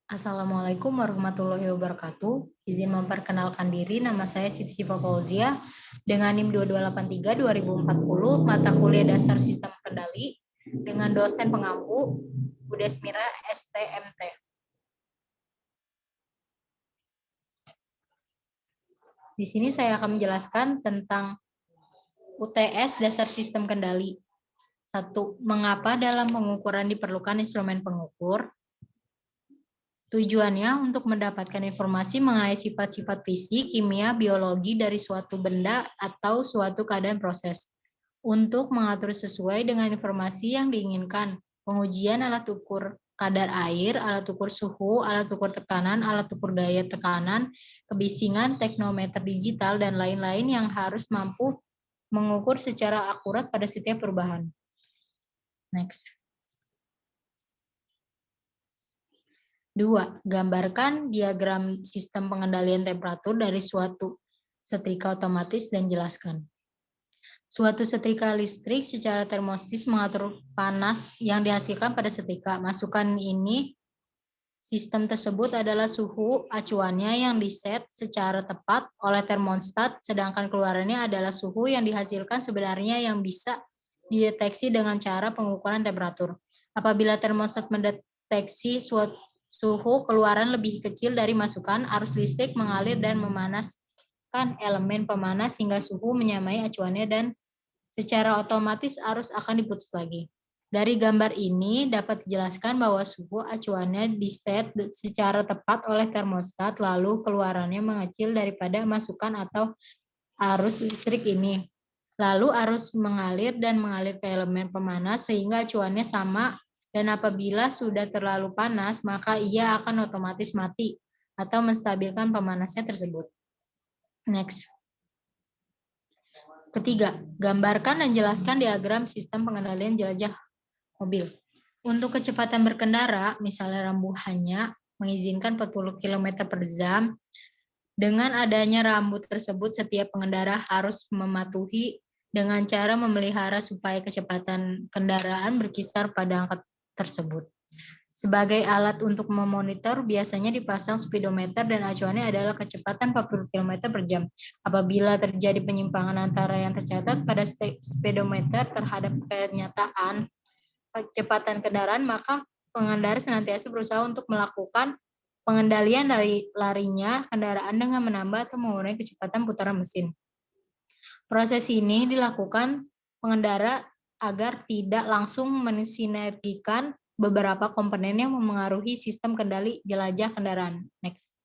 Assalamualaikum warahmatullahi wabarakatuh. Izin memperkenalkan diri, nama saya Siti Syifa Fauzia dengan NIM 2283 2040, mata kuliah dasar sistem kendali dengan dosen pengampu Bu Desmira STMT. Di sini saya akan menjelaskan tentang UTS dasar sistem kendali. 1. Mengapa dalam pengukuran diperlukan instrumen pengukur? Tujuannya untuk mendapatkan informasi mengenai sifat-sifat fisik, kimia, biologi dari suatu benda atau suatu keadaan proses. Untuk mengatur sesuai dengan informasi yang diinginkan. Pengujian alat ukur kadar air, alat ukur suhu, alat ukur tekanan, alat ukur gaya tekanan, kebisingan, teknometer digital, dan lain-lain yang harus mampu mengukur secara akurat pada setiap perubahan. Next. 2. Gambarkan diagram sistem pengendalian temperatur dari suatu setrika otomatis dan jelaskan. Suatu setrika listrik secara termostat mengatur panas yang dihasilkan pada setrika. Masukan ini, sistem tersebut adalah suhu acuannya yang diset secara tepat oleh termostat, sedangkan keluarannya adalah suhu yang dihasilkan sebenarnya yang bisa dideteksi dengan cara pengukuran temperatur. Apabila termostat mendeteksi suhu keluaran lebih kecil dari masukan, arus listrik mengalir dan memanaskan elemen pemanas hingga suhu menyamai acuannya dan secara otomatis arus akan diputus lagi. Dari gambar ini dapat dijelaskan bahwa suhu acuannya diset secara tepat oleh termostat, lalu keluarannya mengecil daripada masukan atau arus listrik ini. Lalu arus mengalir dan mengalir ke elemen pemanas sehingga acuannya sama, dan apabila sudah terlalu panas maka ia akan otomatis mati atau menstabilkan pemanasnya tersebut. Next. 3. Gambarkan dan jelaskan diagram sistem pengendalian jelajah mobil. Untuk kecepatan berkendara, misalnya rambuhannya mengizinkan 40 km per jam, dengan adanya rambu tersebut setiap pengendara harus mematuhi dengan cara memelihara supaya kecepatan kendaraan berkisar pada angka tersebut. Sebagai alat untuk memonitor, biasanya dipasang speedometer dan acuannya adalah kecepatan 40 km per jam. Apabila terjadi penyimpangan antara yang tercatat pada speedometer terhadap kenyataan kecepatan kendaraan, maka pengendara senantiasa berusaha untuk melakukan pengendalian dari larinya kendaraan dengan menambah atau mengurangi kecepatan putaran mesin. Proses ini dilakukan pengendara agar tidak langsung mensinergikan beberapa komponen yang memengaruhi sistem kendali jelajah kendaraan. Next.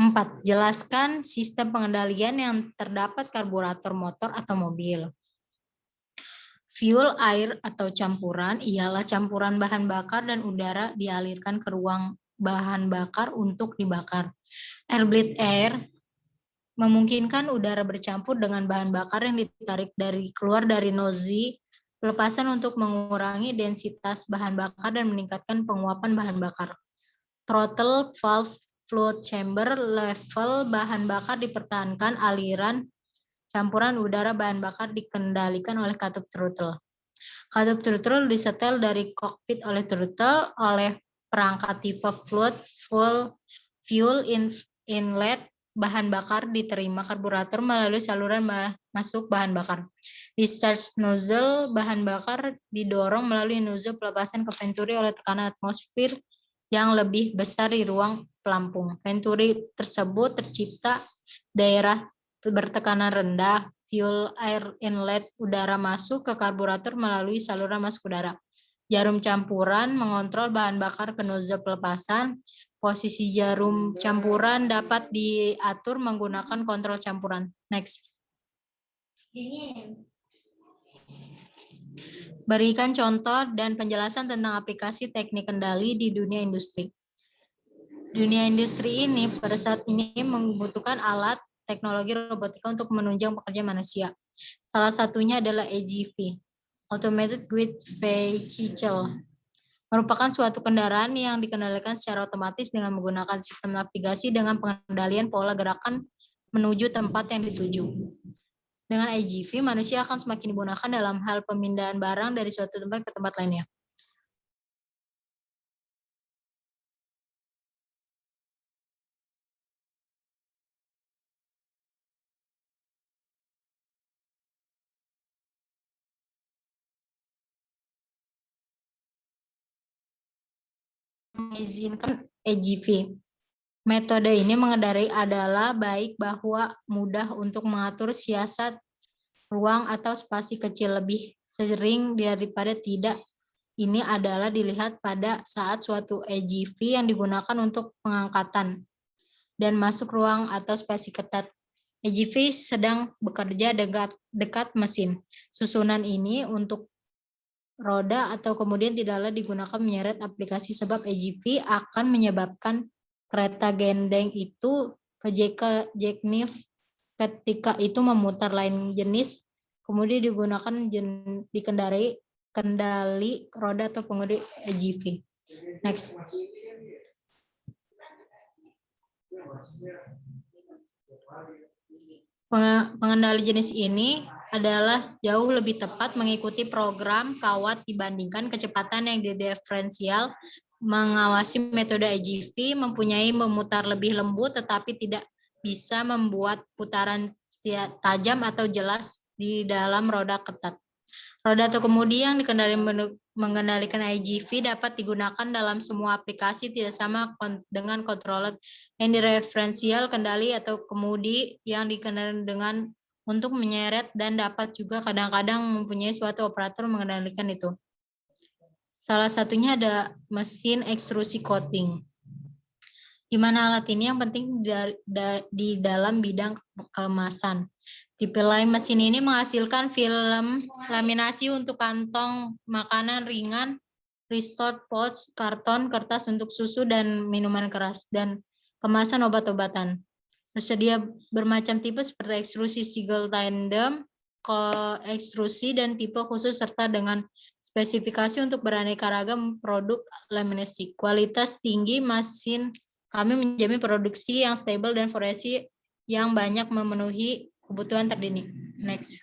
4. Jelaskan sistem pengendalian yang terdapat karburator motor atau mobil. Fuel, air, atau campuran ialah campuran bahan bakar dan udara dialirkan ke ruang bahan bakar untuk dibakar. Air-bleed air memungkinkan udara bercampur dengan bahan bakar yang ditarik keluar dari nozi pelepasan untuk mengurangi densitas bahan bakar dan meningkatkan penguapan bahan bakar. Throttle valve fluid chamber level bahan bakar dipertahankan, aliran campuran udara bahan bakar dikendalikan oleh katup throttle. Katup throttle disetel dari kokpit oleh throttle oleh perangkat tipe fluid fuel inlet. Bahan bakar diterima karburator melalui saluran masuk bahan bakar. Discharge nozzle bahan bakar didorong melalui nozzle pelepasan ke venturi oleh tekanan atmosfer yang lebih besar di ruang pelampung. Venturi tersebut tercipta daerah bertekanan rendah. Fuel air inlet udara masuk ke karburator melalui saluran masuk udara. Jarum campuran mengontrol bahan bakar ke nozzle pelepasan. Posisi jarum campuran dapat diatur menggunakan kontrol campuran. Next. Berikan contoh dan penjelasan tentang aplikasi teknik kendali di dunia industri. Dunia industri ini pada saat ini membutuhkan alat teknologi robotika untuk menunjang pekerjaan manusia. Salah satunya adalah AGV, Automated Guided Vehicle, merupakan suatu kendaraan yang dikendalikan secara otomatis dengan menggunakan sistem navigasi dengan pengendalian pola gerakan menuju tempat yang dituju. Dengan AGV, manusia akan semakin digunakan dalam hal pemindahan barang dari suatu tempat ke tempat lainnya. Mengizinkan AGV. Metode ini mengendarai adalah baik bahwa mudah untuk mengatur siasat ruang atau spasi kecil lebih sering daripada tidak. Ini adalah dilihat pada saat suatu AGV yang digunakan untuk pengangkatan dan masuk ruang atau spasi ketat. AGV sedang bekerja dekat mesin. Susunan ini untuk roda atau kemudian tidaklah digunakan menyeret aplikasi sebab AGV akan menyebabkan kereta gendeng itu ke jeknif ketika itu memutar lain jenis, kemudian digunakan kendali roda atau pengemudi AGV. Next. Pengendali jenis ini adalah jauh lebih tepat mengikuti program kawat dibandingkan kecepatan yang diferensial. Mengawasi metode AGV mempunyai memutar lebih lembut tetapi tidak bisa membuat putaran tajam atau jelas di dalam roda ketat. Roda atau kemudi yang mengendalikan AGV dapat digunakan dalam semua aplikasi, tidak sama dengan controller yang direferensial kendali atau kemudi yang dikendalikan dengan untuk menyeret dan dapat juga kadang-kadang mempunyai suatu operator mengendalikan itu. Salah satunya ada mesin ekstrusi coating. Di mana alat ini yang penting di dalam bidang kemasan. Tipe lain mesin ini menghasilkan film laminasi untuk kantong makanan ringan, restored pouch, karton, kertas untuk susu dan minuman keras, dan kemasan obat-obatan. Tersedia bermacam tipe seperti ekstrusi single tandem, ekstrusi, dan tipe khusus serta dengan spesifikasi untuk beraneka ragam produk laminasi. Kualitas tinggi mesin kami menjamin produksi yang stable dan variasi yang banyak memenuhi kebutuhan terdini. Next.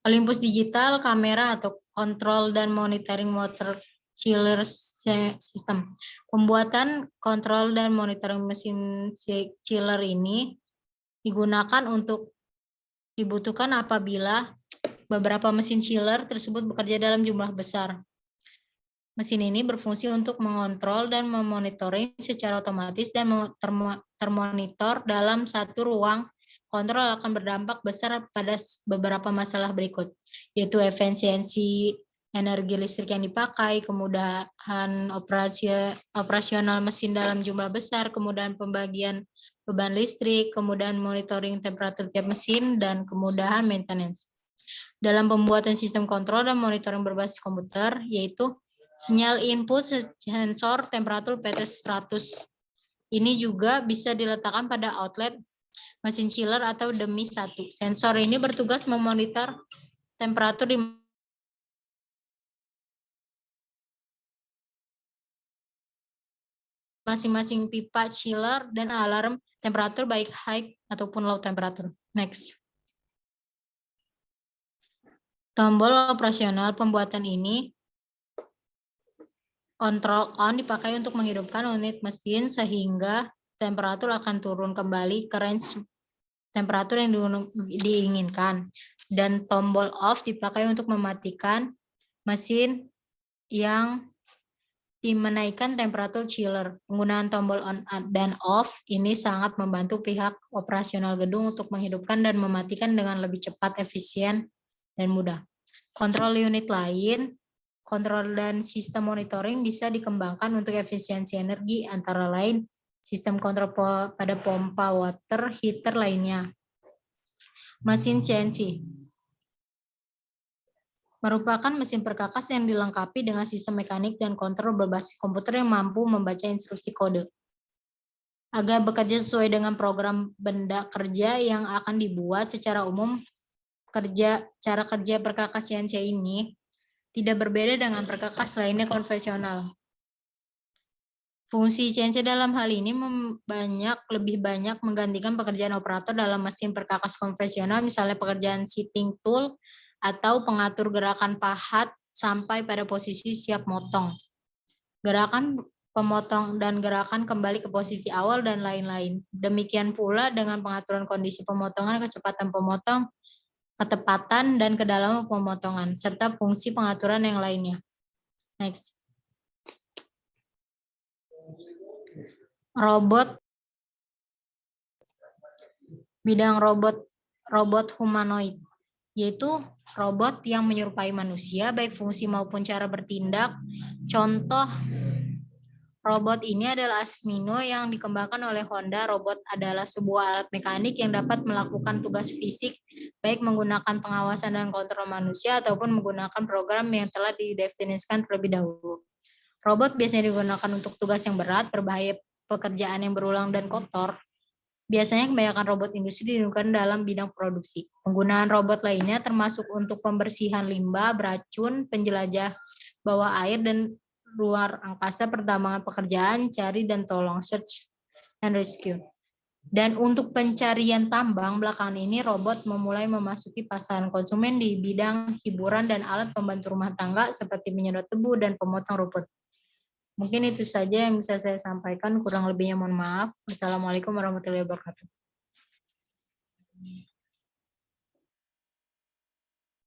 Olympus Digital, kamera atau kontrol dan monitoring water chiller system. Pembuatan kontrol dan monitoring mesin chiller ini digunakan untuk dibutuhkan apabila beberapa mesin chiller tersebut bekerja dalam jumlah besar. Mesin ini berfungsi untuk mengontrol dan memonitoring secara otomatis dan termonitor dalam satu ruang. Kontrol akan berdampak besar pada beberapa masalah berikut, yaitu efisiensi energi listrik yang dipakai, kemudahan operasional mesin dalam jumlah besar, kemudahan pembagian beban listrik, kemudahan monitoring temperatur tiap mesin, dan kemudahan maintenance. Dalam pembuatan sistem kontrol dan monitoring berbasis komputer, yaitu sinyal input sensor temperatur PT100. Ini juga bisa diletakkan pada outlet mesin chiller atau demi satu. Sensor ini bertugas memonitor temperatur di masing-masing pipa chiller dan alarm temperatur baik high ataupun low temperatur. Next. Tombol operasional pembuatan ini Control on dipakai untuk menghidupkan unit mesin sehingga temperatur akan turun kembali ke range temperatur yang diinginkan. Dan tombol off dipakai untuk mematikan mesin yang menaikkan temperatur chiller. Penggunaan tombol on dan off ini sangat membantu pihak operasional gedung untuk menghidupkan dan mematikan dengan lebih cepat, efisien, dan mudah. Kontrol unit lain, kontrol dan sistem monitoring bisa dikembangkan untuk efisiensi energi, antara lain sistem kontrol pada pompa water heater lainnya. Mesin CNC. merupakan mesin perkakas yang dilengkapi dengan sistem mekanik dan kontrol berbasis komputer yang mampu membaca instruksi kode. Agar bekerja sesuai dengan program benda kerja yang akan dibuat secara umum, cara kerja perkakas CNC ini tidak berbeda dengan perkakas lainnya konvensional. Fungsi CNC dalam hal ini lebih banyak menggantikan pekerjaan operator dalam mesin perkakas konvensional, misalnya pekerjaan shitting tool atau pengatur gerakan pahat sampai pada posisi siap motong. Gerakan pemotong dan gerakan kembali ke posisi awal dan lain-lain. Demikian pula dengan pengaturan kondisi pemotongan, kecepatan pemotong, ketepatan dan kedalaman pemotongan, serta fungsi pengaturan yang lainnya. Next. Robot. Bidang robot humanoid, yaitu robot yang menyerupai manusia baik fungsi maupun cara bertindak. Contoh robot ini adalah Asmino yang dikembangkan oleh Honda. Robot adalah sebuah alat mekanik yang dapat melakukan tugas fisik baik menggunakan pengawasan dan kontrol manusia ataupun menggunakan program yang telah didefinisikan terlebih dahulu. Robot biasanya digunakan untuk tugas yang berat, berbahaya, pekerjaan yang berulang dan kotor. Biasanya kebanyakan robot industri digunakan dalam bidang produksi. Penggunaan robot lainnya termasuk untuk pembersihan limbah, beracun, penjelajah bawah air dan luar angkasa, pertambangan pekerjaan, cari dan tolong, search and rescue. Dan untuk pencarian tambang, belakangan ini robot memulai memasuki pasaran konsumen di bidang hiburan dan alat pembantu rumah tangga seperti menyedot tebu dan pemotong rumput. Mungkin itu saja yang bisa saya sampaikan, kurang lebihnya mohon maaf. Wassalamualaikum warahmatullahi wabarakatuh.